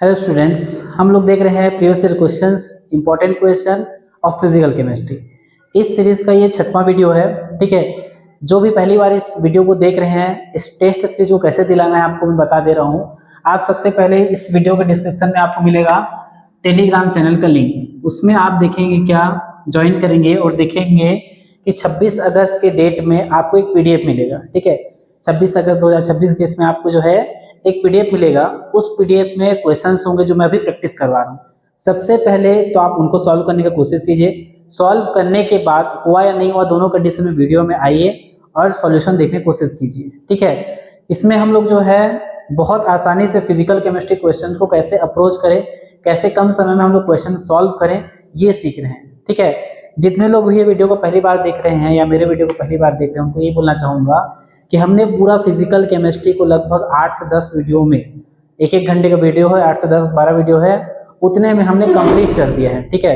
Hello students, हम लोग देख रहे हैं previous year questions important question of physical chemistry. इस सीरीज का ये 6वां वीडियो है। ठीक है, जो भी पहली बार इस वीडियो को देख रहे हैं, इस टेस्ट सीरीज को कैसे दिलाना है आपको मैं बता दे रहा हूँ। आप सबसे पहले इस वीडियो के डिस्क्रिप्शन में आपको मिलेगा टेलीग्राम चैनल का लिंक। उसमें आप देखेंगे क्या, ज्वाइन करेंगे और देखेंगे कि 26 अगस्त के डेट में आपको एक पीडीएफ मिलेगा। ठीक है, 26 अगस्त 2026 के इसमें आपको जो है एक पीडीएफ मिलेगा। उस पीडीएफ में क्वेश्चंस होंगे जो मैं अभी प्रैक्टिस करवा रहा हूँ। सबसे पहले तो आप उनको सॉल्व करने की कोशिश कीजिए। सॉल्व करने के बाद हुआ या नहीं हुआ दोनों कंडीशन में वीडियो में आइए और सॉल्यूशन देखने की कोशिश कीजिए। ठीक है, इसमें हम लोग जो है बहुत आसानी से फिजिकल केमिस्ट्री क्वेश्चन को कैसे अप्रोच करें, कैसे कम समय में हम लोग क्वेश्चन सॉल्व करें, ये सीख रहे हैं। ठीक है, जितने लोग ये वीडियो को पहली बार देख रहे हैं या मेरे वीडियो को पहली बार देख रहे हैं उनको ये बोलना चाहूँगा कि हमने पूरा फिजिकल केमिस्ट्री को लगभग 8 से 10 वीडियो में, एक घंटे का वीडियो है, 8 से 10-12 वीडियो है, उतने में हमने कंप्लीट कर दिया है। ठीक है,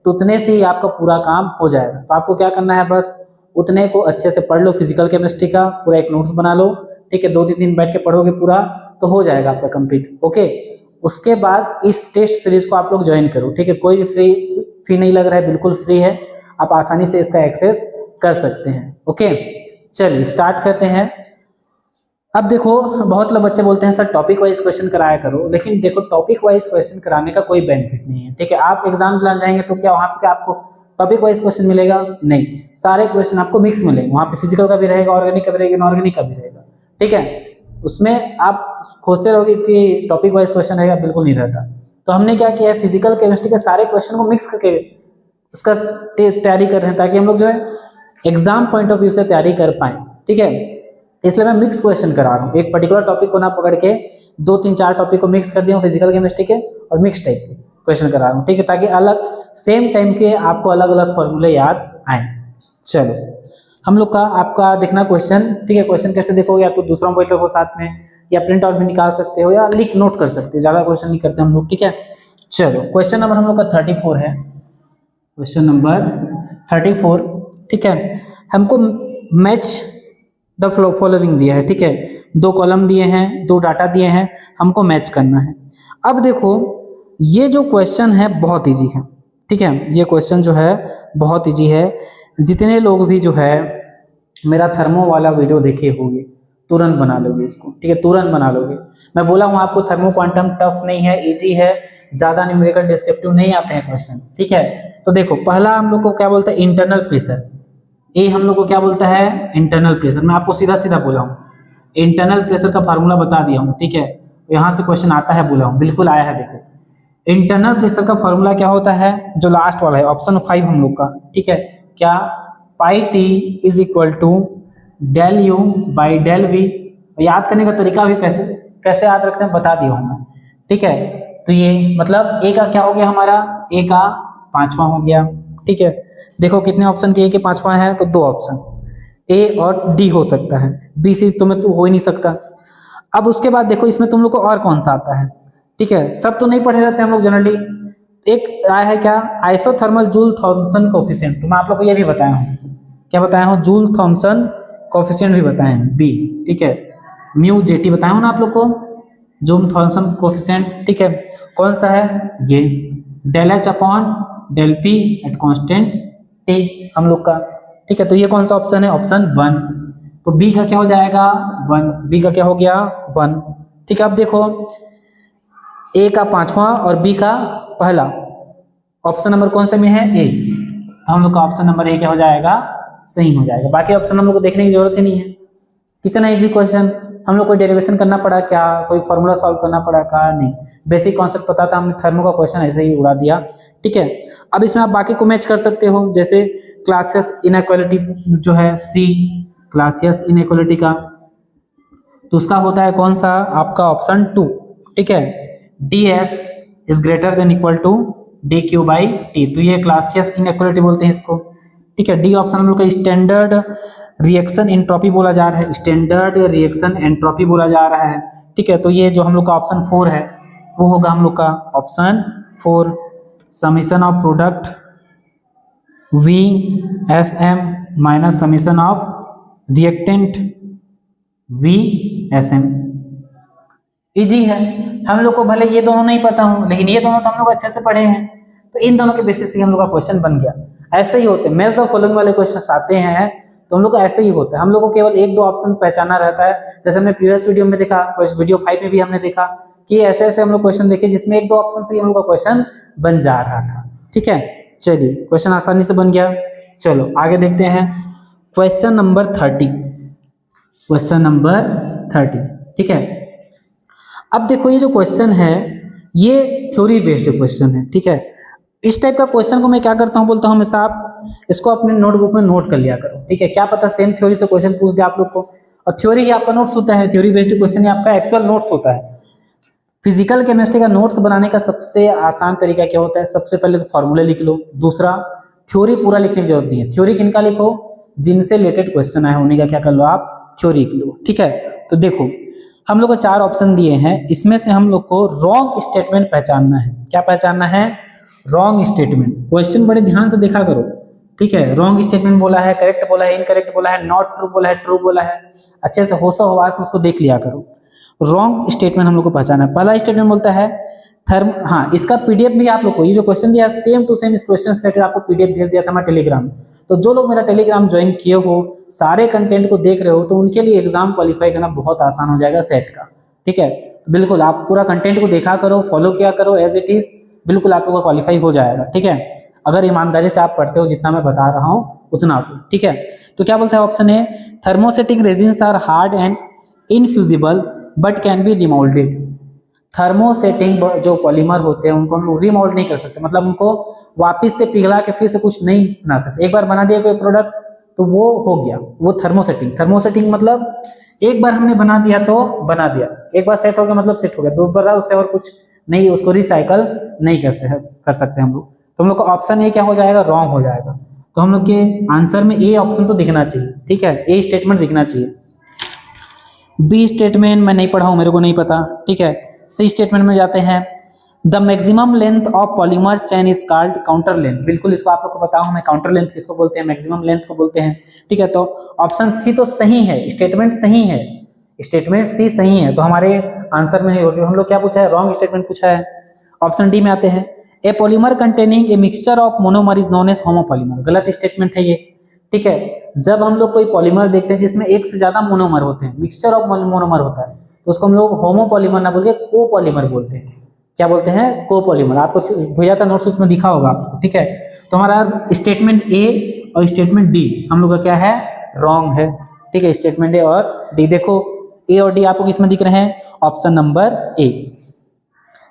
तो उतने से ही आपका पूरा काम हो जाएगा। तो आपको क्या करना है, बस उतने को अच्छे से पढ़ लो, फिजिकल केमिस्ट्री का पूरा एक नोट्स बना लो। ठीक है, 2-3 दिन बैठ के पढ़ोगे पूरा तो हो जाएगा आपका कंप्लीट। ओके, उसके बाद इस टेस्ट सीरीज को आप लोग ज्वाइन करो। ठीक है, कोई भी फी नहीं लग रहा है, बिल्कुल फ्री है, आप आसानी से इसका एक्सेस कर सकते हैं। ओके, चलिए स्टार्ट करते हैं। अब देखो, बहुत लोग बच्चे बोलते हैं सर टॉपिक वाइज क्वेश्चन कराया करो, लेकिन देखो टॉपिक वाइज क्वेश्चन कराने का कोई बेनिफिट नहीं है। ठीक है, आप एग्जाम दिलाने जाएंगे तो क्या वहाँ पे आपको टॉपिक वाइज क्वेश्चन मिलेगा? नहीं, सारे क्वेश्चन आपको मिक्स मिलेंगे। वहाँ पे फिजिकल का भी रहेगा, ऑर्गेनिक का भी रहेगा, इनऑर्गेनिक का भी रहेगा। ठीक है, उसमें आप खोजते रहोगे कि टॉपिक वाइज क्वेश्चन रहेगा, बिल्कुल नहीं रहता। तो हमने क्या किया है, फिजिकल केमिस्ट्री के सारे क्वेश्चन को मिक्स करके उसका तैयारी कर रहे हैं ताकि हम लोग जो है एग्जाम पॉइंट ऑफ व्यू से तैयारी कर पाए। ठीक है, इसलिए मैं मिक्स क्वेश्चन करा रहा हूँ। एक पर्टिकुलर टॉपिक को ना पकड़ के 2-3-4 टॉपिक को मिक्स कर दिया हूँ फिजिकल केमिस्ट्री के, और मिक्स टाइप के क्वेश्चन करा रहा हूँ। ठीक है, ताकि अलग सेम टाइम के आपको अलग अलग फॉर्मूले याद आए। चलो, हम लोग का आपका देखना क्वेश्चन। ठीक है, क्वेश्चन कैसे देखोगे, या तो दूसरा मोबाइल रखो साथ में, या प्रिंट आउट भी निकाल सकते हो, या लिख नोट कर सकते हो। ज्यादा क्वेश्चन नहीं करते हम लोग। ठीक है, चलो क्वेश्चन नंबर हम लोग का 34 है। Question number 34। ठीक है, हमको मैच द फॉलोइंग दिया है। ठीक है, 2 कॉलम दिए हैं, 2 डाटा दिए हैं, हमको मैच करना है। अब देखो, ये जो क्वेश्चन है बहुत इजी है। ठीक है, ये क्वेश्चन जो है बहुत इजी है। जितने लोग भी जो है मेरा थर्मो वाला वीडियो देखे होंगे तुरंत बना लोगे इसको। ठीक है, तुरंत बना लोगे। मैं बोला हूँ आपको थर्मो क्वांटम टफ नहीं है, इजी है, ज्यादा न्यूमेरिकल डिस्क्रिप्टिव नहीं आते हैं क्वेश्चन। ठीक है, तो देखो पहला हम लोग को क्या बोलता है, इंटरनल प्रेशर। ये हम लोग को क्या बोलता है, इंटरनल प्रेशर। मैं आपको सीधा सीधा बोला हूँ, इंटरनल प्रेशर का फार्मूला बता दिया हूँ। ठीक है, यहाँ से क्वेश्चन आता है बोला हूँ, बिल्कुल आया है। देखो इंटरनल प्रेशर का फार्मूला क्या होता है, जो लास्ट वाला है ऑप्शन 5 हम लोग का। ठीक है, क्या, pi T is equal to del U by del V. याद करने का तरीका भी कैसे कैसे याद रखते हैं बता दिया हूँ मैं। ठीक है, तो ये मतलब ए का क्या हो गया हमारा, ए का 5वां हो गया। ठीक है, देखो कितने ऑप्शन के, ए के 5वां है तो 2 ऑप्शन, ए और डी हो सकता है, बी सी तुम्हें तो हो ही नहीं सकता। अब उसके बाद देखो इसमें तुम लोग को और कौन सा आता है। ठीक है, सब तो नहीं पढ़े रहते हम लोग जनरली। एक आया है क्या, आइसोथर्मल जूल थॉमसन कोफिशिएंट। तो मैं आप लोग को ये भी बताया हूँ, क्या बताया हूँ, जूल थॉमसन कोफिशिएंट भी बताए हैं, बी। ठीक है, म्यू जेटी बताया हूँ ना आप लोग को, जूल थॉमसन कोफिशिएंट। ठीक है, कौन सा है ये, del H upon del P at constant T हम लोग का। ठीक है, तो ये कौन सा ऑप्शन है, ऑप्शन 1। तो बी का क्या हो जाएगा 1, बी का क्या हो गया 1। ठीक है, अब देखो ए का 5वां और बी का पहला, ऑप्शन नंबर कौन से में है, ए। हम लोग का ऑप्शन नंबर ए क्या हो जाएगा, सही हो जाएगा। बाकी ऑप्शन हम लोग को देखने की जरूरत ही नहीं है। कितना इजी क्वेश्चन, हम लोग कोई डेरिवेशन करना पड़ा क्या, कोई फॉर्मूला सॉल्व करना पड़ा क्या, नहीं, बेसिक कॉन्सेप्ट पता था, हमने थर्मो का क्वेश्चन ऐसे ही उड़ा दिया। ठीक है, अब इसमें आप बाकी को मैच कर सकते हो, जैसे क्लासियस इनइक्वालिटी जो है सी, क्लासियस इनइक्वालिटी का, तो उसका होता है कौन सा, आपका ऑप्शन 2। ठीक है, d S is greater than equal to d q by T, तो ये क्लासियस इनइक्वालिटी बोलते हैं इसको। ठीक है, डी ऑप्शन हम लोग का स्टैंडर्ड रिएक्शन एंट्रोपी बोला जा रहा है, स्टैंडर्ड रिएक्शन एंट्रोपी बोला जा रहा है। ठीक है, तो ये जो हम लोग का ऑप्शन 4 है वो होगा हम लोग का option 4, summation of product V S M minus summation of reactant V S M. Easy है। हम लोग को भले ये दोनों नहीं पता हो, लेकिन ये दोनों तो हम लोग अच्छे से पढ़े हैं, तो इन दोनों के बेसिस से हम लोग का क्वेश्चन बन गया। ऐसे ही होते हैं मैच द फॉलोइंग वाले क्वेश्चन आते हैं, तो हम लोग को ऐसे ही होता है। हम लोग को केवल एक दो ऑप्शन पहचाना रहता है, जैसे हमने प्रीवियस वीडियो में देखा, वीडियो 5 में भी हमने देखा कि ऐसे ऐसे हम लोग क्वेश्चन देखे जिसमें एक दो ऑप्शन से हम लोग का क्वेश्चन बन जा रहा था। ठीक है, चलिए क्वेश्चन आसानी से बन गया। चलो आगे देखते हैं क्वेश्चन नंबर 30। क्वेश्चन नंबर 30, ठीक है। अब देखो ये जो क्वेश्चन है ये थ्योरी बेस्ड क्वेश्चन है, ठीक है। इस टाइप का क्वेश्चन को मैं क्या करता हूँ, बोलता हूँ हमेशा आप इसको अपने नोटबुक में नोट कर लिया करो, ठीक है। क्या पता सेम थ्योरी से क्वेश्चन पूछ दे आप लोग को, और थ्योरी ही आपका नोट्स होता है, थ्योरी बेस्ड क्वेश्चन ही आपका एक्चुअल नोट्स होता है। फिजिकल केमिस्ट्री का नोट्स बनाने का सबसे आसान तरीका क्या होता है, सबसे पहले तो फॉर्मूले लिख लो। दूसरा, थ्योरी पूरा लिखने की जरूरत नहीं है, थ्योरी किनका लिखो, जिनसे रिलेटेड क्वेश्चन आए उन्हीं का क्या कर लो आप, थ्योरी लिख लो, ठीक है। तो देखो हम लोग को 4 ऑप्शन दिए हैं, इसमें से हम लोग को रॉन्ग स्टेटमेंट पहचानना है। क्या पहचानना है, रॉन्ग स्टेटमेंट। क्वेश्चन बड़े ध्यान से देखा करो, ठीक है। रॉन्ग स्टेटमेंट बोला है, करेक्ट बोला है, इनकरेक्ट बोला है, नॉट ट्रू बोला है, ट्रू बोला है, अच्छे से होशो हवास में उसको देख लिया करो। रॉन्ग स्टेटमेंट हम लोग को पहचाना है। पहला स्टेटमेंट बोलता है हाँ, इसका पीडीएफ भी आप लोग को, ये जो क्वेश्चन दिया सेम टू सेम इस क्वेश्चन से रिलेटेड आपको पीडीएफ भेज दिया था मैं टेलीग्राम। तो जो लोग मेरा टेलीग्राम ज्वाइन किए हो, सारे कंटेंट को देख रहे हो, तो उनके लिए एग्जाम क्वालिफाई करना बहुत आसान हो जाएगा सेट का, ठीक है। बिल्कुल आप पूरा कंटेंट को देखा करो, फॉलो किया करो एज इट इज, बिल्कुल आप लोग का क्वालिफाई हो जाएगा, ठीक है। अगर ईमानदारी से आप पढ़ते हो, जितना मैं बता रहा हूँ उतना को, ठीक है। तो क्या बोलता है option A, thermosetting resins are hard and infusible but can be remoulded. Thermosetting जो पॉलीमर होते हैं उनको हम लोग रिमोल्ड नहीं कर सकते, मतलब उनको वापस से पिघला के फिर से कुछ नहीं बना सकते। एक बार बना दिया कोई प्रोडक्ट तो वो हो गया, वो थर्मोसेटिंग। थर्मोसेटिंग मतलब एक बार हमने बना दिया तो बना दिया, एक बार सेट हो गया मतलब सेट हो गया, दोबारा उससे और कुछ नहीं, उसको रिसाइकल नहीं कर सकते हम लोग। तो हम लोग का ऑप्शन ए क्या हो जाएगा, रॉन्ग हो जाएगा। तो हम लोग के आंसर में ए ऑप्शन तो दिखना चाहिए, ठीक है, ए स्टेटमेंट दिखना चाहिए। बी स्टेटमेंट मैं नहीं पढ़ा हूं, मेरे को नहीं पता, ठीक है। सी स्टेटमेंट में जाते हैं, the maximum length of polymer chain is called counter length. बिल्कुल इसको आप लोग को बताऊं मैं, काउंटर लेंथ किसको बोलते हैं, मैक्सिमम लेंथ को बोलते हैं, ठीक है। तो ऑप्शन सी तो सही है, स्टेटमेंट सही है, स्टेटमेंट सी सही है, तो हमारे आंसर में नहीं होगी। हम लोग क्या पूछा है, रॉन्ग स्टेटमेंट पूछा है। ऑप्शन डी में आते हैं, a polymer containing a mixture of monomer is known as homopolymer. गलत स्टेटमेंट है ये, ठीक है। जब हम लोग कोई पॉलीमर देखते हैं जिसमें एक से ज्यादा मोनोमर होते हैं, मिक्सचर ऑफ मोनोमर होता है, तो उसको हम लोग होमोपॉलीमर ना बोल के कोपॉलीमर बोलते हैं। क्या बोलते हैं, कोपॉलीमर। आपको भेजा था नोट्स, उसमें दिखा होगा आपको, ठीक है। तो हमारा स्टेटमेंट ए और स्टेटमेंट डी हम लोग का क्या है, रॉन्ग है, ठीक है। स्टेटमेंट ए और डी, देखो ए और डी आपको किसमें दिख रहे हैं, ऑप्शन नंबर ए।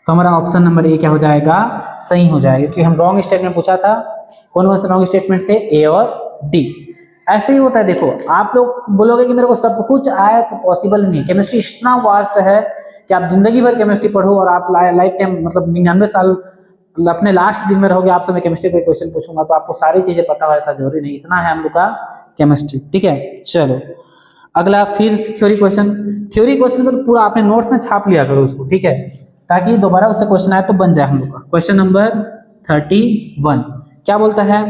तो हमारा ऑप्शन नंबर ए क्या हो जाएगा, सही हो जाएगा, क्योंकि हम रॉन्ग स्टेटमेंट पूछा था। कौन कौन से रॉन्ग स्टेटमेंट थे, ए और डी। ऐसे ही होता है, देखो आप लोग बोलोगे कि मेरे को सब कुछ आए, तो पॉसिबल नहीं। केमिस्ट्री इतना वास्ट है कि आप जिंदगी भर केमिस्ट्री पढ़ो और आप लाइफ टाइम मतलब 99 साल अपने लास्ट दिन में रहोगे, आपसे मैं केमिस्ट्री पे क्वेश्चन पूछूंगा तो आपको सारी चीजें पता हो, ऐसा जरूरी नहीं। इतना है हम लोग का केमिस्ट्री, ठीक है। चलो अगला फिर थ्योरी क्वेश्चन। थ्योरी क्वेश्चन को तो पूरा आपने नोट्स में छाप लिया करो उसको, ठीक है, ताकि दोबारा उससे क्वेश्चन आए तो बन जाए हम लोग का। क्वेश्चन नंबर 31 क्या बोलता है,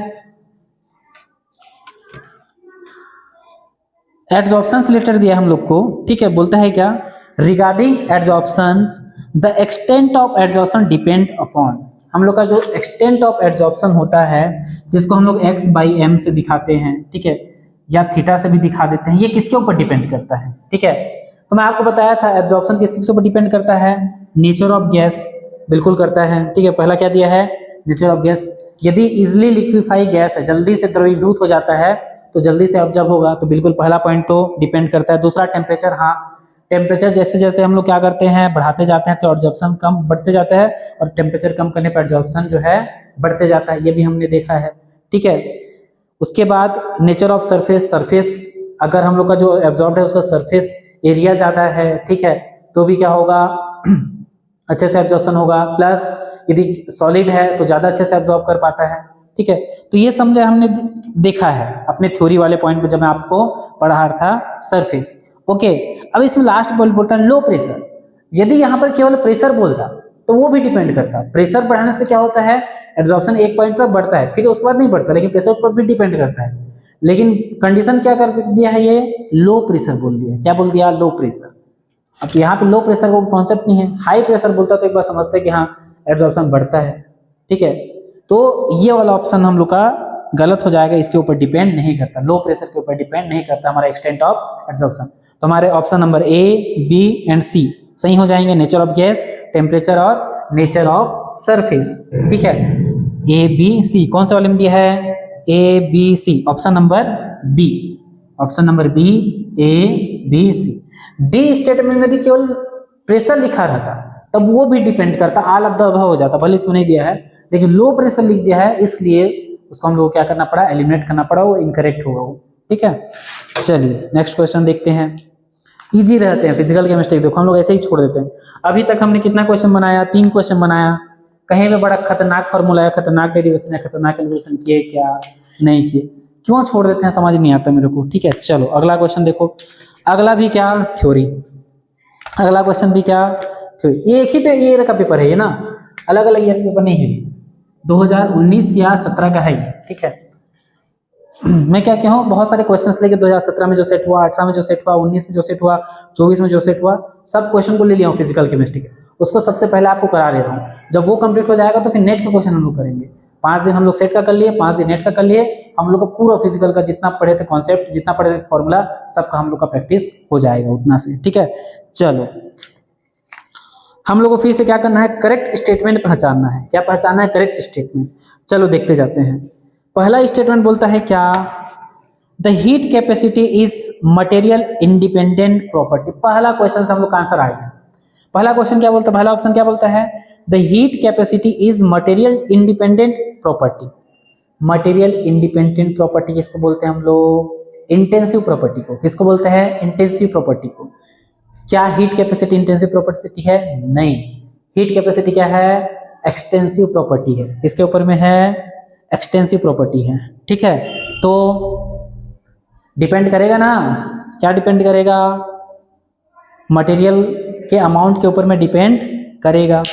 एड्सॉर्प्शन रिलेटेड दिया हम लोग को, ठीक है। बोलता है क्या, regarding adsorptions the extent of adsorption depend upon. हम लोग का जो एक्सटेंट ऑफ एड्सॉर्प्शन होता है, जिसको हम लोग x/m से दिखाते हैं, ठीक है, या थीटा से भी दिखा देते हैं, ये किसके ऊपर डिपेंड करता है, ठीक है। तो मैं आपको बताया था एब्जॉर्प्शन किसके ऊपर डिपेंड करता है, नेचर ऑफ गैस, बिल्कुल करता है, ठीक है। पहला क्या दिया है, नेचर ऑफ गैस। यदि इजिली लिक्विफाई गैस है, जल्दी से द्रवीभूत हो जाता है, तो जल्दी से ऑब्जर्व होगा, तो बिल्कुल पहला पॉइंट तो डिपेंड करता है। दूसरा टेम्परेचर, हाँ टेम्परेचर जैसे जैसे हम लोग क्या करते हैं, बढ़ाते जाते हैं तो एब्जॉर्प्शन कम बढ़ते जाता है, और टेम्परेचर कम करने पर एब्जॉर्प्शन जो है बढ़ते जाता है, ये भी हमने देखा है, ठीक है। उसके बाद नेचर ऑफ सरफेस, सरफेस अगर हम लोग का जो एब्जॉर्ब है उसका सरफेस एरिया ज्यादा है, ठीक है, तो भी क्या होगा, अच्छे से एब्जॉर्प्शन होगा। प्लस यदि सॉलिड है तो ज्यादा अच्छे से एब्जॉर्ब कर पाता है, ठीक है। तो ये समझे हमने देखा है अपने थ्योरी वाले पॉइंट पे जब मैं आपको पढ़ा रहा था सरफेस, ओके। अब इसमें लास्ट पॉइंट बोलता है लो प्रेशर। यदि यहाँ पर केवल प्रेशर बोलता तो वो भी डिपेंड करता, प्रेशर बढ़ाने से क्या होता है, एब्जॉर्प्शन एक पॉइंट पर बढ़ता है, फिर उसके बाद नहीं बढ़ता, लेकिन प्रेशर पर भी डिपेंड करता है। लेकिन कंडीशन क्या कर दिया है, ये लो प्रेशर बोल दिया, क्या बोल दिया, लो प्रेशर, अब यहाँ पे लो प्रेशर का कॉन्सेप्ट नहीं है, हाई प्रेशर बोलता तो एक बार समझते हैं कि हाँ एब्जॉर्प्शन बढ़ता है, ठीक है। तो ये वाला ऑप्शन हम लोग का गलत हो जाएगा, इसके ऊपर डिपेंड नहीं करता, लो प्रेशर के ऊपर डिपेंड नहीं करता हमारा एक्सटेंट ऑफ एब्जॉर्प्शन। तो हमारे option number A, B and C सही हो जाएंगे, नेचर ऑफ गैस, टेम्परेचर और नेचर ऑफ सरफेस, ठीक है। ए बी सी कौन से वाले में दिया है, A B C, option number B, option number B, A B C. D statement में यदि केवल प्रेशर लिखा रहता तब वो भी डिपेंड करता, ऑल ऑफ द अबव हो जाता, भले इसमें नहीं दिया है, लेकिन लो प्रेशर लिख दिया है इसलिए उसको हम लोग क्या करना पड़ा, एलिमिनेट करना पड़ा, वो इनकरेक्ट होगा वो, ठीक है। चलिए नेक्स्ट क्वेश्चन देखते हैं, इजी रहते हैं फिजिकल केमिस्ट्री, देखो हम लोग ऐसे ही छोड़ देते हैं। अभी तक हमने कितना क्वेश्चन बनाया, 3 क्वेश्चन बनाया, कहीं में बड़ा खतरनाक फार्मूला है, खतरनाक डेरिवेशन है, खतरनाक एलिवेशन किए क्या नहीं किए, क्यों छोड़ देते हैं समझ नहीं आता मेरे को, ठीक है। चलो अगला क्वेश्चन देखो, अगला भी क्या थ्योरी, अगला क्वेश्चन भी क्या थ्योरी, एक ही पे ईयर का पेपर है ये ना, अलग अलग ईयर पेपर नहीं है, 2019 या 17 का है, ठीक है। मैं क्या कहूँ, बहुत सारे क्वेश्चंस लेके 2017 में जो सेट हुआ, 18 में जो सेट हुआ, 19 में जो सेट हुआ, 24 में जो सेट हुआ, सब क्वेश्चन को ले लिया हूँ फिजिकल केमिस्ट्री के, उसको सबसे पहले आपको करा ले रहा हूँ। जब वो कंप्लीट हो जाएगा तो फिर नेट का क्वेश्चन हम लोग करेंगे। 5 दिन हम लोग सेट का कर लिए, 5 दिन नेट का कर लिए, हम लोग का पूरा फिजिकल का जितना पढ़े थे कॉन्सेप्ट, जितना पढ़े थे फॉर्मूला, सबका हम लोग का प्रैक्टिस हो जाएगा उतना से, ठीक है। चलो हम लोग को फिर से क्या करना है, करेक्ट स्टेटमेंट पहचानना है। क्या पहचानना है, करेक्ट स्टेटमेंट। चलो देखते जाते हैं। पहला स्टेटमेंट बोलता है क्या, the heat capacity is material independent property. पहला क्वेश्चन से हम लोग का आंसर आएगा। पहला क्वेश्चन क्या बोलता है, पहला ऑप्शन क्या बोलता है, the heat capacity is material independent property. Material independent property किसको बोलते हैं हम लोग, इंटेंसिव प्रॉपर्टी को। किसको बोलते हैं, इंटेंसिव प्रॉपर्टी को। क्या हीट कैपेसिटी इंटेंसिव प्रॉपर्टी है, नहीं, हीट कैपेसिटी क्या है, एक्सटेंसिव प्रॉपर्टी है। किसके ऊपर में है, एक्सटेंसिव प्रॉपर्टी है, ठीक है। तो डिपेंड करेगा ना, क्या डिपेंड करेगा, मटेरियल के अमाउंट के ऊपर में डिपेंड करेगा।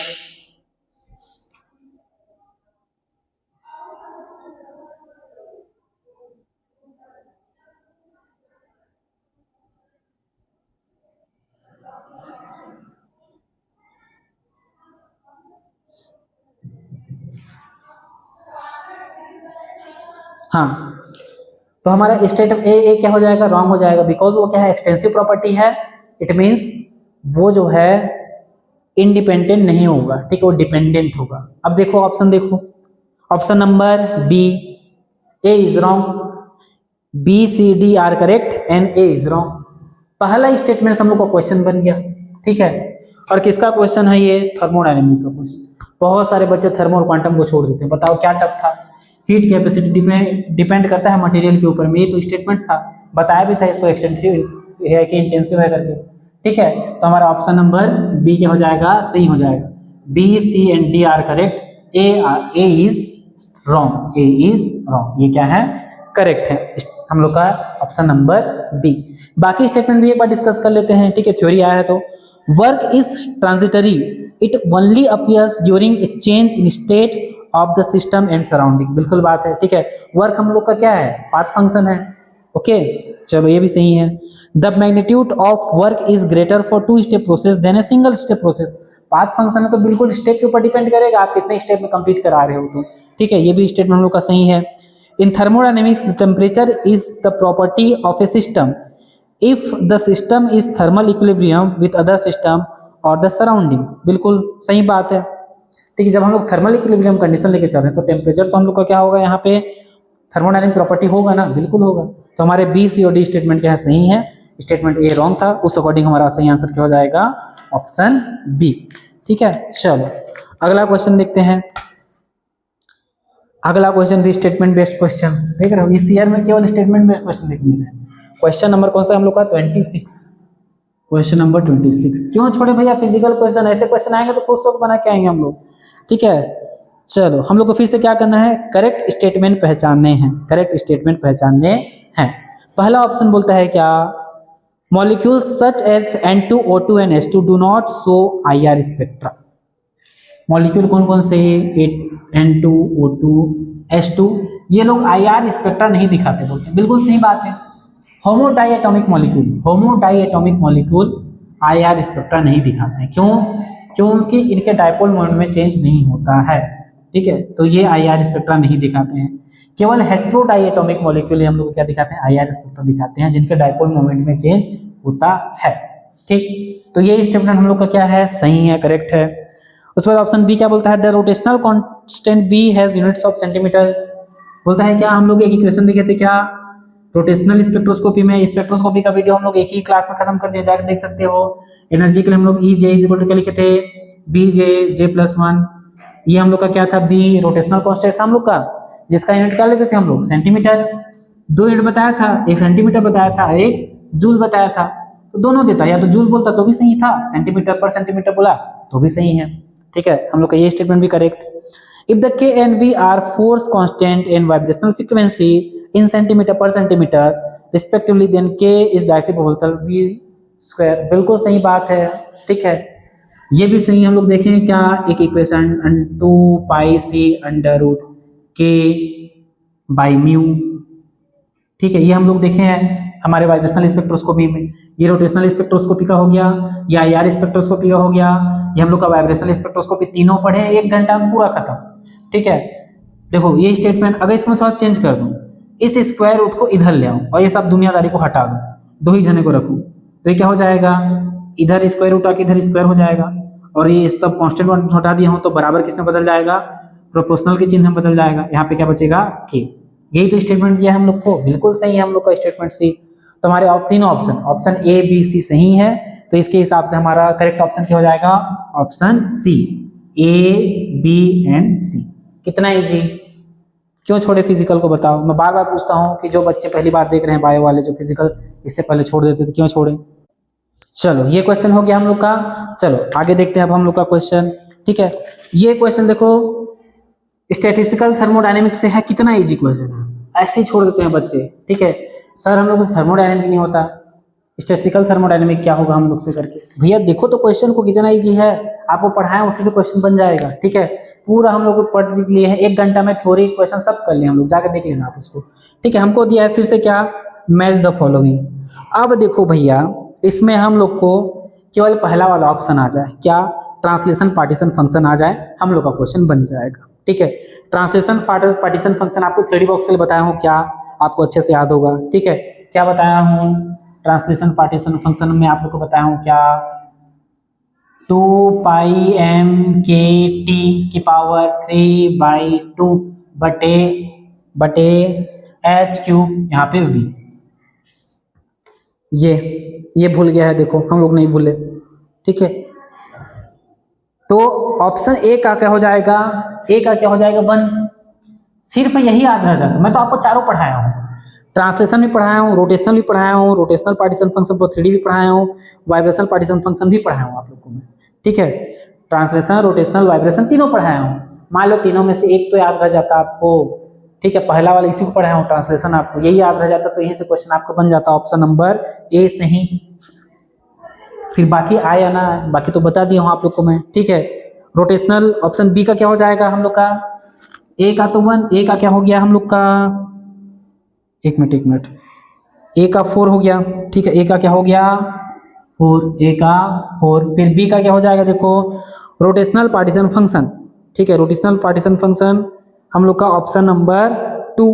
हाँ, तो हमारा स्टेट ए क्या हो जाएगा, रॉन्ग हो जाएगा, बिकॉज वो क्या है, एक्सटेंसिव प्रॉपर्टी है। इट मीन्स वो जो है इंडिपेंडेंट नहीं होगा, ठीक है, वो डिपेंडेंट होगा। अब देखो ऑप्शन, देखो option number B, A is wrong, B C D are correct and A is wrong. पहला स्टेटमेंट हम लोग का क्वेश्चन बन गया, ठीक है। और किसका क्वेश्चन है ये, थर्मोडायनेमिक का क्वेश्चन। बहुत सारे बच्चे थर्मो और क्वांटम को छोड़ देते हैं, बताओ क्या टफ था। हीट कैपेसिटी डिपेंड करता है मटेरियल के ऊपर में, ये तो स्टेटमेंट था, बताया भी था इसको एक्सटेंसिव है कि इंटेंसिव है करके, ठीक है। तो हमारा ऑप्शन नंबर बी क्या हो जाएगा, सही हो जाएगा। B C and D are correct, A is wrong, A is wrong, ये क्या है, करेक्ट है हम लोग का ऑप्शन नंबर बी। बाकी स्टेटमेंट भी एक बार डिस्कस कर लेते हैं, ठीक है। थ्योरी आया है तो, work is transitory, it only appears during a change in state of the system and surrounding. बिल्कुल बात है, ठीक है। वर्क हम लोग का क्या है, पाथ फंक्शन है, ओके। चलो ये भी सही है। The magnitude of work is greater for 2 step process than a single step process. Path function है तो बिल्कुल स्टेप के ऊपर डिपेंड करेगा, आप कितने स्टेप में कंप्लीट करा रहे हो तो, ठीक है। ये भी स्टेटमेंट हम लोग का सही है। In thermodynamics temperature is the property of a system if the system is thermal equilibrium with other system और द सराउंडिंग। बिल्कुल सही बात है, ठीक है। जब हम लोग थर्मल इक्विलिब्रियम कंडीशन लेके चल रहे हैं तो टेम्परेचर तो हम लोग का क्या होगा, यहाँ पे थर्मोडायनेमिक प्रॉपर्टी होगा ना, बिल्कुल होगा। तो हमारे बी सी और डी स्टेटमेंट क्या है, सही है। स्टेटमेंट ए रॉन्ग था, उस अकॉर्डिंग हमारा सही आंसर क्या हो जाएगा, ऑप्शन बी, ठीक है। चलो अगला क्वेश्चन देखते हैं। अगला क्वेश्चन भी स्टेटमेंट बेस्ड क्वेश्चन देख रहे हो, इस ईयर में केवल स्टेटमेंट बेस्ड क्वेश्चन देखने हैं। क्वेश्चन नंबर कौन सा हम लोग का, 26, क्वेश्चन नंबर 26। क्यों छोड़े भैया फिजिकल क्वेश्चन, ऐसे क्वेश्चन आएंगे तो खुद सोच बना के आएंगे हम लोग, ठीक है। चलो हम लोग को फिर से क्या करना है, करेक्ट स्टेटमेंट पहचानने हैं, करेक्ट स्टेटमेंट पहचानने हैं। पहला ऑप्शन बोलता है क्या, molecule such as N2O2 and H2 do not show IR spectra. Molecule कौन कौन से, N2O2 H2, ये लोग IR स्पेक्ट्रा नहीं दिखाते बोलते हैं, बिल्कुल सही बात है। Homodiatomic molecule, homodiatomic molecule IR spectra नहीं दिखाते हैं। क्यों? क्योंकि इनके डायपोल मोमेंट में चेंज नहीं होता है, ठीक है, तो ये IR स्पेक्ट्रा नहीं दिखाते हैं। केवल हेटेरोडाइएटॉमिक मॉलिक्यूल हम लोग क्या दिखाते हैं, IR स्पेक्ट्रा दिखाते हैं, जिनके डायपोल मोमेंट में चेंज होता है, ठीक। तो ये स्टेटमेंट हम लोग का क्या है, सही है, करेक्ट है। उसके बाद ऑप्शन बी क्या बोलता है, the rotational constant B has units of centimetre, बोलता है क्या, हम लोग एक इक्वेशन देखे थे क्या, रोटेशनल स्पेक्ट्रोस्कोपी में, स्पेक्ट्रोस्कोपी का वीडियो हम लोग एक ही क्लास में खत्म कर दिया, जाकर देख सकते हो। एनर्जी के लिए हम लोग ई जे इक्वल टू क्या लिखे थे, बी जे जे प्लस 1, ये हम लोग का क्या था, बी रोटेशनल कांस्टेंट था हम लोग का, जिसका यूनिट क्या लेते थे हम लोग, सेंटीमीटर। 2 यूनिट बताया था, एक सेंटीमीटर बताया था, एक जूल बताया था, तो दोनों देता, या तो जूल बोलता तो भी सही था, सेंटीमीटर पर सेंटीमीटर बोला तो भी सही है, ठीक है, हम लोग का ये स्टेटमेंट भी correct. If the K and V are force constant and vibrational frequency in centimetre per centimetre respectively, then K is directly proportional V square, बिल्कुल सही बात है, ठीक है, ये भी सही। हम लोग देखें क्या, एक इक्वेशन 2 पाई सी अंडर रूट के बाई म्यू, ठीक है, ये हम लोग देखे हैं हमारे वाइब्रेशनल स्पेक्ट्रोस्कोपी में, ये रोटेशनल स्पेक्ट्रोस्कोपी का हो गया, या IR स्पेक्ट्रोस्कोपी का हो गया, ये हम लोग का वाइब्रेशनल स्पेक्ट्रोस्कोपी, तीनों पढ़े 1 घंटा में पूरा खत्म, ठीक है। देखो ये स्टेटमेंट, अगर इसको मैं थोड़ा चेंज कर दूं, इस स्क्वायर रूट को इधर ले आऊं और ये सब दुनियादारी को हटा दूं, 2 ही जने को रखूं, तो ये क्या हो जाएगा, इधर स्क्वायर रूट आके इधर स्क्वायर हो जाएगा, और ये सब कांस्टेंट हटा दिया हूं तो बराबर किस में बदल जाएगा, प्रोपोर्शनल के चिन्ह में बदल जाएगा, यहाँ पे क्या बचेगा, के। यही तो स्टेटमेंट दिया है हम लोग को, बिल्कुल सही है हम लोग का स्टेटमेंट सी। तो हमारे तीनों ऑप्शन ए बी सी सही है, तो इसके हिसाब से हमारा करेक्ट ऑप्शन क्या हो जाएगा, option C, A B and C. कितना इजी, क्यों छोड़े फिजिकल को, बताओ। मैं बार बार पूछता हूं कि जो बच्चे पहली बार देख रहे हैं बायो वाले, जो फिजिकल इससे पहले छोड़ देते थे, क्यों छोड़े। चलो ये क्वेश्चन हो गया हम लोग का, चलो आगे देखते हैं अब हम लोग का क्वेश्चन, ठीक है। ये क्वेश्चन देखो स्टैटिस्टिकल थर्मोडायनेमिक्स से है, कितना इजी क्वेश्चन है, ऐसे ही छोड़ देते हैं बच्चे, ठीक है। सर हम लोग थर्मोडायनेमिक नहीं होता, स्टैटिस्टिकल थर्मोडायनेमिक क्या होगा हम लोग से करके, भैया देखो तो क्वेश्चन को कितना इजी है, आपको पढ़ाएं उसी से क्वेश्चन बन जाएगा, ठीक है। पूरा हम लोग पढ़ लिए हैं, 1 घंटा में थ्योरी क्वेश्चन सब कर लिए हम लोग, जाकर देख लेना आप उसको, ठीक है। हमको दिया है फिर से क्या, मैच द फॉलोइंग। अब देखो भैया इसमें हम लोग को केवल पहला वाला ऑप्शन आ जाए, क्या, ट्रांसलेशन पार्टीशन फंक्शन आ जाए, हम लोग का क्वेश्चन बन जाएगा, ठीक है। ट्रांसलेशन पार्टीशन फंक्शन आपको थ्योरी बॉक्स से बताया हूँ, क्या आपको अच्छे से याद होगा, ठीक है। क्या बताया हूँ, ट्रांसलेशन पार्टीशन फंक्शन में आप लोग को बताया हूँ क्या, 2 पाई m k t की पावर 3/2 बटे h क्यूब, यहाँ पे v, ये भूल गया है, देखो हम लोग नहीं भूले, ठीक है। तो ऑप्शन ए का क्या हो जाएगा, ए का क्या हो जाएगा 1, सिर्फ यही याद रह जाता। मैं तो आपको चारों पढ़ाया हूँ, ट्रांसलेशन भी पढ़ाया हूँ, रोटेशनल भी पढ़ाया हूँ, रोटेशनल पार्टीशन फंक्शन पर 3D भी पढ़ाया हूँ, वाइब्रेशनल पार्टीशन फंक्शन भी पढ़ाया हूँ आप लोग को मैं, ठीक है। ट्रांसलेशन, रोटेशनल, वाइब्रेशन तीनों पढ़ाया हूँ। मान लो तीनों में से एक तो याद रह जाता आपको, ठीक है, पहला वाला इसी को पढ़ाया हूँ, ट्रांसलेशन आपको यही याद रह जाता, तो यहीं से क्वेश्चन आपको बन जाता ऑप्शन नंबर ए सही। फिर बाकी आया ना, बाकी तो बता दिया हूँ आप लोग को मैं, ठीक है। रोटेशनल ऑप्शन बी का क्या हो जाएगा हम लोग का, ए का तो 1, ए का क्या हो गया हम लोग का, एक मिनट, ए का 4 हो गया, ठीक है, ए का क्या हो गया 4, ए का 4। फिर बी का क्या हो जाएगा, देखो रोटेशनल पार्टीशन फंक्शन, ठीक है, रोटेशनल पार्टीशन फंक्शन हम लोग का ऑप्शन नंबर 2,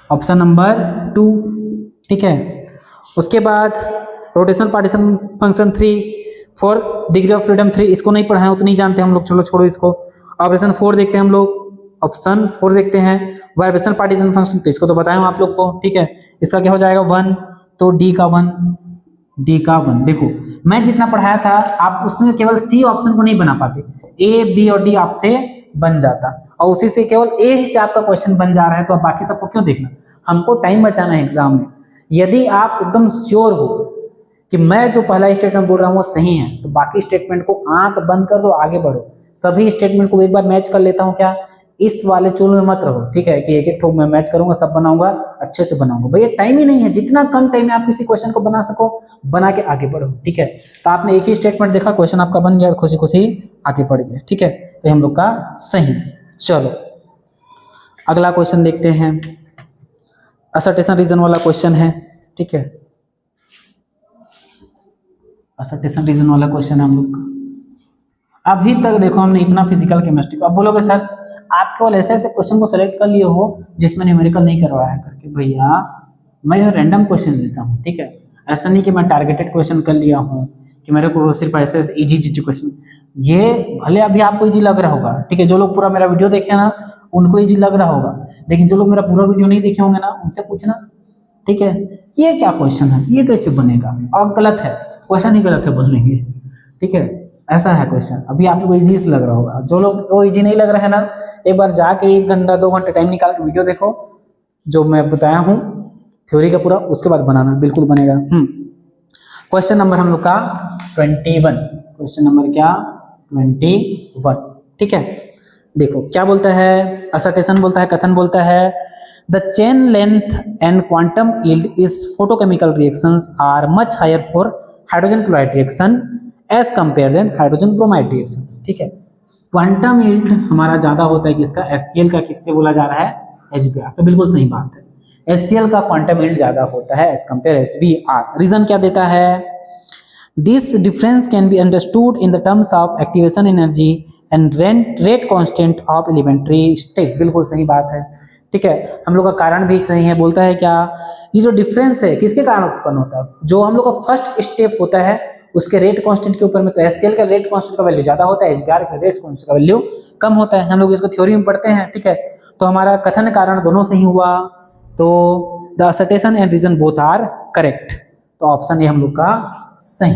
ऑप्शन नंबर 2, ठीक है। उसके बाद rotational partition function 3 for degree of freedom 3, इसको नहीं पढ़ाया, उतना नहीं जानते हम लोग, चलो छोड़ो इसको। ऑपरेशन 4 देखते हैं हम लोग, ऑप्शन 4 देखते हैं, वाइब्रेशन पार्टीशन फंक्शन, तो इसको तो बताया हूं आप लोग को, ठीक है। इसका क्या हो जाएगा 1, तो डी का 1, देखो मैं जितना पढ़ाया था आप उसमें केवल सी ऑप्शन को नहीं बना पाते, ए बी और डी आपसे बन जाता, और उसी से केवल ए ही से आपका क्वेश्चन बन जा रहा है, तो आप बाकी सबको क्यों देखना, हमको टाइम बचाना है एग्जाम में। यदि आप एकदम श्योर हो कि मैं जो पहला स्टेटमेंट बोल रहा हूँ वो सही है, तो बाकी स्टेटमेंट को आंख बंद कर दो, आगे बढ़ो। सभी स्टेटमेंट को एक बार मैच कर लेता हूँ क्या, इस वाले चूल में मत रहो, ठीक है, कि एक एक ठोक मैं मैच करूंगा, सब बनाऊंगा, अच्छे से बनाऊंगा। भैया टाइम ही नहीं है, जितना कम टाइम में आप किसी क्वेश्चन को बना सको बना के आगे बढ़ो, ठीक है। तो आपने एक ही स्टेटमेंट देखा, क्वेश्चन आपका बन गया, खुशी खुशी आगे बढ़ गया, ठीक है। तो हम लोग का सही। चलो अगला क्वेश्चन देखते हैं, असर्टेशन रीजन वाला क्वेश्चन है, ठीक है। असर्टेशन रीजन वाला क्वेश्चन है हम लोग का। अभी तक देखो हमने इतना फिजिकल केमिस्ट्री, अब बोलोगे सर आप केवल ऐसे ऐसे क्वेश्चन को सेलेक्ट कर लिए हो जिसमें न्यूमेरिकल नहीं करवाया करके। भैया मैं रैंडम क्वेश्चन लेता हूँ, ठीक है, ऐसा नहीं कि मैं टारगेटेड क्वेश्चन कर लिया हूँ कि मेरे को सिर्फ ऐसे ऐसे इजी क्वेश्चन, ये भले अभी आपको इजी लग रहा होगा, ठीक है, जो लोग पूरा मेरा वीडियो देखे ना उनको इजी लग रहा होगा, लेकिन जो लोग मेरा पूरा वीडियो नहीं देखे होंगे ना उनसे पूछना, ठीक है, ये क्या क्वेश्चन है, ये कैसे बनेगा, और गलत है, क्वेश्चन ही गलत है बोल देंगे, ठीक है, ऐसा है क्वेश्चन। अभी आप लोग को इजी लग रहा होगा, जो लोग वो इजी नहीं लग रहा है ना, एक बार जाके 1 घंटा 2 घंटे टाइम निकाल के वीडियो देखो जो मैं बताया हूँ थ्योरी का पूरा, उसके बाद बनाना, बिल्कुल बनेगा। क्वेश्चन नंबर हम लोग का 21, क्वेश्चन नंबर क्या 21, ठीक है। देखो क्या बोलता है, असर्टेशन बोलता है, कथन बोलता है the chain length and quantum yield is photochemical reactions are much higher for hydrogen chloride reaction as compare then hydrogen bromide reaction, ठीक है। क्वांटम यील्ड हमारा ज्यादा होता है किसका, HCl का, किससे बोला जा रहा है, HBr, तो बिल्कुल सही बात है, HCl का क्वांटम यील्ड ज्यादा होता है एज कंपेयर HBr। रीजन क्या देता है, this difference can be understood in the terms of activation energy and rate constant of elementary state, बिल्कुल सही बात है, ठीक है। हम लोग का कारण भी सही है, बोलता है क्या, ये जो डिफरेंस है किसके कारण उत्पन्न होता है, जो हम लोग का फर्स्ट स्टेप होता है उसके रेट कांस्टेंट के ऊपर में, तो HCl का रेट कांस्टेंट का वैल्यू ज्यादा होता है, HBr का रेट कांस्टेंट का वैल्यू कम होता है, हम लोग इसको थ्योरी में पढ़ते हैं, ठीक है। तो हमारा कथन कारण दोनों सही हुआ, तो the assertion and reason both are correct, तो ऑप्शन ए हम लोग का सही,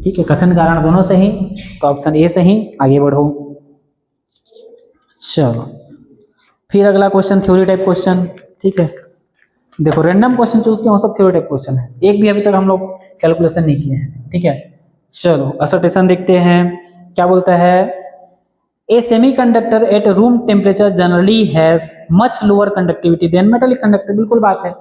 ठीक है, कथन कारण दोनों सही, तो ऑप्शन ए सही, आगे बढ़ो। चलो फिर अगला क्वेश्चन थ्योरी टाइप क्वेश्चन, ठीक है। देखो रैंडम क्वेश्चन चूज किया, सब थ्योरी टाइप क्वेश्चन है, एक भी अभी तक हम लोग कैलकुलेशन नहीं किए हैं, ठीक है। चलो असर्टेशन देखते हैं, क्या बोलता है, a semiconductor at room temperature generally has much lower conductivity than metallic conductor, बिल्कुल बात है,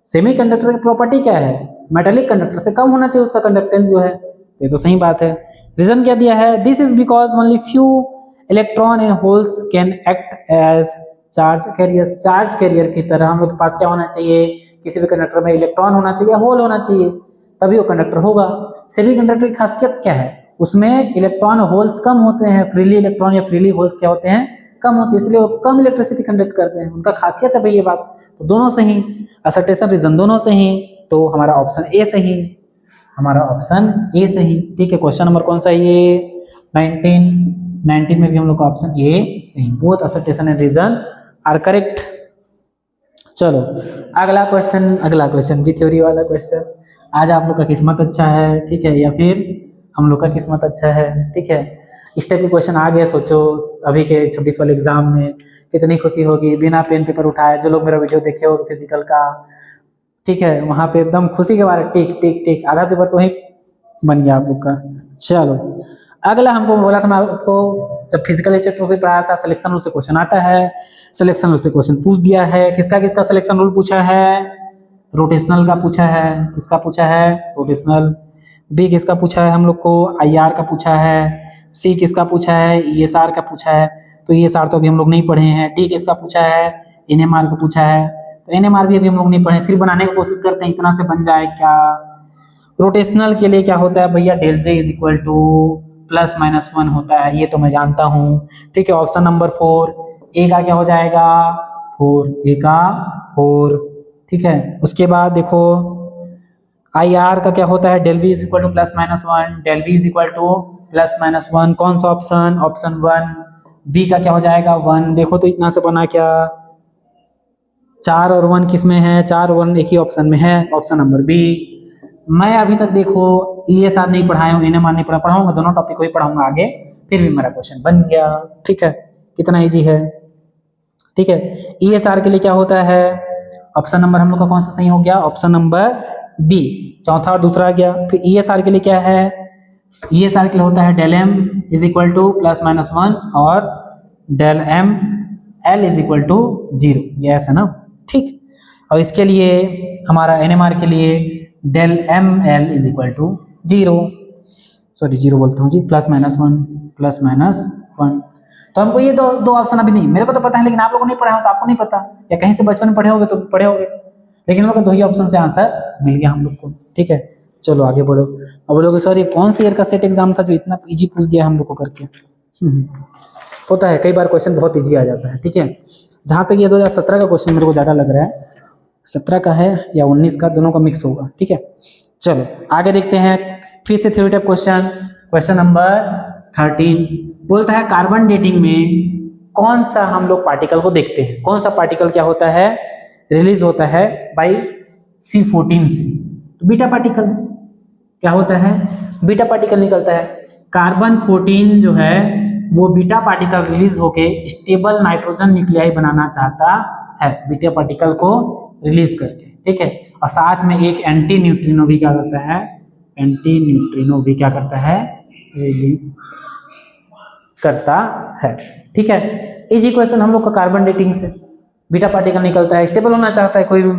सेमीकंडक्टर की प्रॉपर्टी क्या है, मेटालिक कंडक्टर से कम होना चाहिए उसका कंडक्टेंस जो है, ये तो सही बात है। रीजन क्या दिया है, this is because only few electron and holes can act as charge carriers, charge carrier की तरह हम लोग के पास क्या होना चाहिए, किसी भी कंडक्टर में इलेक्ट्रॉन होना चाहिए, होल होना चाहिए, तभी वो कंडक्टर होगा। सेमीकंडक्टर की खासियत क्या है, उसमें इलेक्ट्रॉन होल्स कम होते हैं, फ्रीली इलेक्ट्रॉन या फ्रीली होल्स क्या होते हैं, कम होते हैं, इसलिए वो कम इलेक्ट्रिसिटी कंडक्ट करते हैं, उनका खासियत है भाई ये बात, तो दोनों सही, असर्टेशन रीजन दोनों सही, तो हमारा ऑप्शन ए सही, हमारा ऑप्शन ए सही, ठीक है। क्वेश्चन नंबर कौन सा है ये 19 में भी हम लोग का ऑप्शन ए सही, both assertion and reason are correct. चलो अगला क्वेश्चन भी थ्योरी वाला क्वेश्चन, आज आप लोग का किस्मत अच्छा है, ठीक है, या फिर हम लोग का किस्मत अच्छा है, ठीक है। इस टाइप के क्वेश्चन आ गए, सोचो अभी के 26 वाले एग्जाम में कितनी खुशी होगी, बिना पेन पेपर उठाए, जो लोग मेरा वीडियो देखे हो फिजिकल का, ठीक है, वहां पे एकदम खुशी के बारे टिक टिक टिक, आधा पेपर तो वही बन गया आप लोग का। चलो अगला हमको बोला था, मैं आपको जब फिजिकल स्टेट पढ़ाया था, सिलेक्शन रूल से क्वेश्चन आता है, सिलेक्शन रूल से क्वेश्चन पूछ दिया है, किसका किसका सिलेक्शन रूल पूछा है, रोटेशनल का पूछा है, किसका पूछा है, रोटेशनल, बी किसका पूछा है हम लोग को, IR का पूछा है, सी किसका पूछा है, ESR का पूछा है, तो ESR तो अभी हम लोग नहीं पढ़े हैं, डी किसका पूछा है, NMR का पूछा है, तो NMR भी अभी हम लोग नहीं पढ़े, फिर बनाने की कोशिश करते हैं, इतना से बन जाए क्या। रोटेशनल के लिए क्या होता है भैया, del J is equal to +-1 होता है, ये तो मैं जानता हूँ, ठीक है। ऑप्शन नंबर 4 ए का क्या हो जाएगा 4, ए का 4, ठीक है। उसके बाद देखो IR का क्या होता है, del V is equal to +-1, del V is equal to +-1, कौन सा ऑप्शन, ऑप्शन 1, बी का क्या हो जाएगा 1, देखो तो इतना से बना क्या, 4 और 1 किस में है, 4 और 1 एक ही ऑप्शन में है, ऑप्शन नंबर बी। मैं अभी तक देखो ESR नहीं पढ़ाया हूँ, NMR नहीं पढ़ाऊंगा, दोनों टॉपिक को ही पढ़ाऊंगा आगे, फिर भी मेरा क्वेश्चन बन गया, ठीक है, कितना इजी है, ठीक है। ESR के लिए क्या होता है, ऑप्शन नंबर हम लोग का कौन सा सही हो गया, ऑप्शन नंबर बी, चौथा और दूसरा आ गया। फिर ESR के लिए क्या है, ESR के लिए होता है del M is equal to +-1 और del M L is equal to 0, ये ऐसा ना, ठीक। और इसके लिए हमारा NMR के लिए del ML is equal to 0, sorry 0 बोलता हूँ जी, +-1, तो हमको ये दो ऑप्शन अभी नहीं, मेरे को तो पता है, लेकिन आप लोगों को नहीं पढ़ा हो तो आपको नहीं पता, या कहीं से बचपन में पढ़े होगे तो पढ़े होगे, लेकिन हम लोग को 2 ही ऑप्शन से आंसर मिल गया हम लोग को, ठीक है। चलो आगे बढ़ो। अब बोलोगे सर ये कौन सी ईयर का सेट एग्जाम था जो इतना इजी पूछ दिया हम लोग को करके। होता है कई बार क्वेश्चन बहुत इजी आ जाता है, ठीक है। जहाँ तक ये 2017 का क्वेश्चन मेरे को ज़्यादा लग रहा है, 17 का है या 19 का, दोनों का मिक्स होगा, ठीक है। चलो आगे देखते हैं, फिर से theory type question. Question number 13 बोलता है कार्बन डेटिंग में कौन सा हम लोग पार्टिकल को देखते हैं, कौन सा पार्टिकल क्या होता है, रिलीज होता है बाई C14 से। तो बीटा पार्टिकल क्या होता है, बीटा पार्टिकल निकलता है। कार्बन 14 जो है वो बीटा पार्टिकल रिलीज होके स्टेबल नाइट्रोजन न्यूक्लियाई बनाना चाहता है, बीटा पार्टिकल को रिलीज करके, ठीक है। और साथ में एक एंटी न्यूट्रिनो भी क्या करता है, एंटी न्यूट्रिनो भी क्या करता है, रिलीज करता है, ठीक है। इजी क्वेश्चन हम लोग का कार्बन डेटिंग से बीटा पार्टिकल निकलता है, स्टेबल होना चाहता है कोई भी।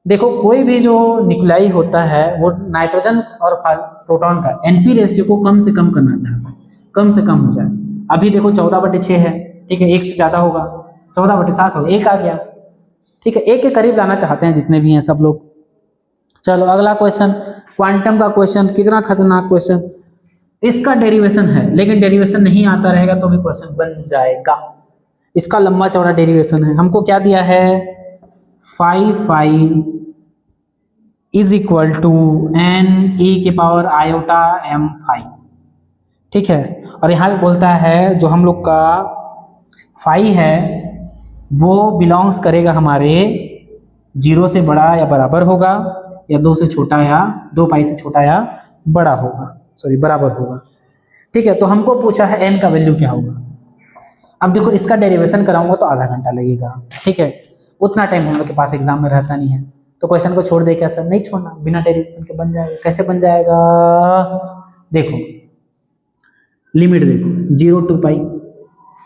देखो कोई भी जो न्यूक्लियाई होता है वो नाइट्रोजन और प्रोटॉन का एनपी रेशियो को कम से कम करना चाहता है, कम से कम हो जाए। अभी देखो 14/6 है, ठीक है, एक से ज्यादा होगा, 14/7 होगा, एक आ गया, ठीक है, एक के करीब लाना चाहते हैं जितने भी हैं सब लोग। चलो अगला क्वेश्चन, क्वांटम का क्वेश्चन, कितना खतरनाक क्वेश्चन। इसका डेरिवेशन है लेकिन डेरिवेशन नहीं आता रहेगा तो भी क्वेश्चन बन जाएगा। इसका लंबा चौड़ा डेरिवेशन है। हमको क्या दिया है, 5 इज इक्वल टू Ne⁻∗m5, ठीक है। और यहाँ पे बोलता है जो हम लोग का फाई है वो बिलोंग्स करेगा हमारे 0 से बड़ा या बराबर होगा, या 2 से छोटा या 2 पाई से छोटा या बड़ा होगा, सॉरी बराबर होगा, ठीक है। तो हमको पूछा है n का वैल्यू क्या होगा। अब देखो इसका डेरिवेशन कराऊंगा तो आधा घंटा लगेगा, ठीक है, उतना टाइम हम लोग के पास एग्जाम में रहता नहीं है। तो क्वेश्चन को छोड़ दे क्या सर, नहीं छोड़ना, बिना डेरिवेशन के बन जाएगा। कैसे बन जाएगा, देखो लिमिट देखो 0 to पाई,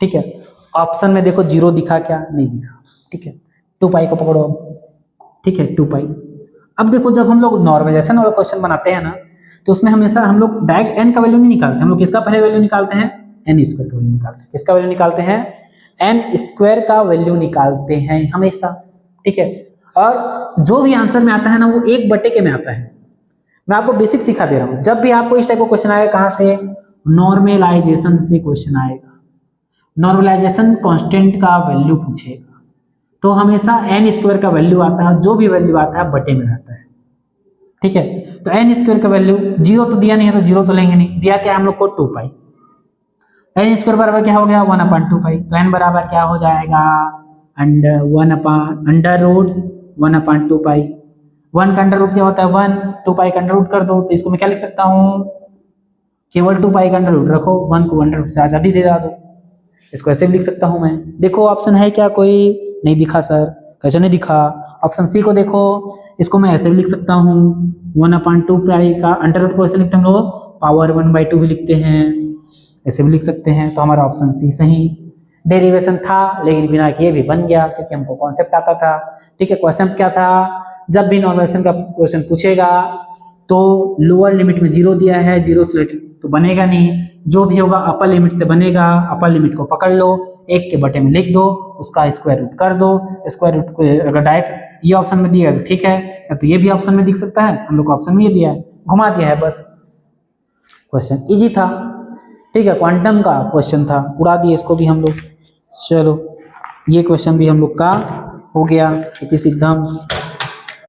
ठीक है। ऑप्शन में देखो 0 दिखा क्या, नहीं दिखा, ठीक है। 2 पाई को पकड़ो अब, ठीक है, 2 पाई। अब देखो जब हम लोग नॉर्मलाइजेशन वाला क्वेश्चन बनाते हैं ना तो उसमें हमेशा हम लोग डायरेक्ट n का वैल्यू नहीं निकालते, हम लोग किसका पहले वैल्यू निकालते हैं, n² का वैल्यू निकालते हैं। किसका वैल्यू निकालते हैं, n² का वैल्यू निकालते हैं हमेशा, ठीक है। और जो भी आंसर में आता है ना वो 1/के में आता है। मैं आपको बेसिक सिखा दे रहा हूँ, जब भी आपको इस टाइप का क्वेश्चन आएगा, कहाँ से, नॉर्मलाइजेशन से क्वेश्चन आएगा, नॉर्मलाइजेशन कांस्टेंट का वैल्यू पूछेगा तो हमेशा n² का वैल्यू आता है, जो भी वैल्यू आता है बटे में रहता है, ठीक है। तो n² का वैल्यू 0 तो दिया नहीं है तो 0 तो लेंगे नहीं, दिया क्या हम लोग को 2 पाई, n² बराबर क्या हो गया 1/2 पाई। तो n बराबर क्या हो जाएगा, अंडर-1/2 पाई। 1 का अंडर रूट क्या होता है 1, 2 पाई का अंडर रूट कर दो, तो इसको मैं क्या लिख सकता हूँ, केवल 2 पाई का अंडर रूट रखो, 1 को अंडर रूट से आजादी दे दो, इसको ऐसे भी लिख सकता हूँ मैं। देखो ऑप्शन है क्या कोई, नहीं दिखा सर, कैसे नहीं दिखा। ऑप्शन सी को देखो, इसको मैं ऐसे भी लिख सकता हूँ, 1/2 पाई का अंडर रूट को ऐसे लिखते हैं हम लोग, पावर 1/2 भी लिखते हैं, ऐसे भी लिख सकते हैं। तो हमारा ऑप्शन सी सही। डेरिवेशन था लेकिन बिना किए भी बन गया क्योंकि हमको कॉन्सेप्ट आता था, ठीक है। क्वेश्चन क्या था, जब भी नॉर्मलाइजेशन का क्वेश्चन पूछेगा तो लोअर लिमिट में 0 दिया है, 0 से तो बनेगा नहीं, जो भी होगा अपर लिमिट से बनेगा। अपर लिमिट को पकड़ लो, 1 के बटे में लिख दो, उसका स्क्वायर रूट कर दो। स्क्वायर रूट को अगर डायरेक्ट ये ऑप्शन में दिया तो ठीक है, या तो ये भी ऑप्शन में दिख सकता है, हम लोग को ऑप्शन में ये दिया है, घुमा दिया है बस। क्वेश्चन इजी था, ठीक है, क्वांटम का क्वेश्चन था, उड़ा दिए इसको भी हम लोग। चलो ये क्वेश्चन भी हम लोग का हो गया, इति सिद्धम।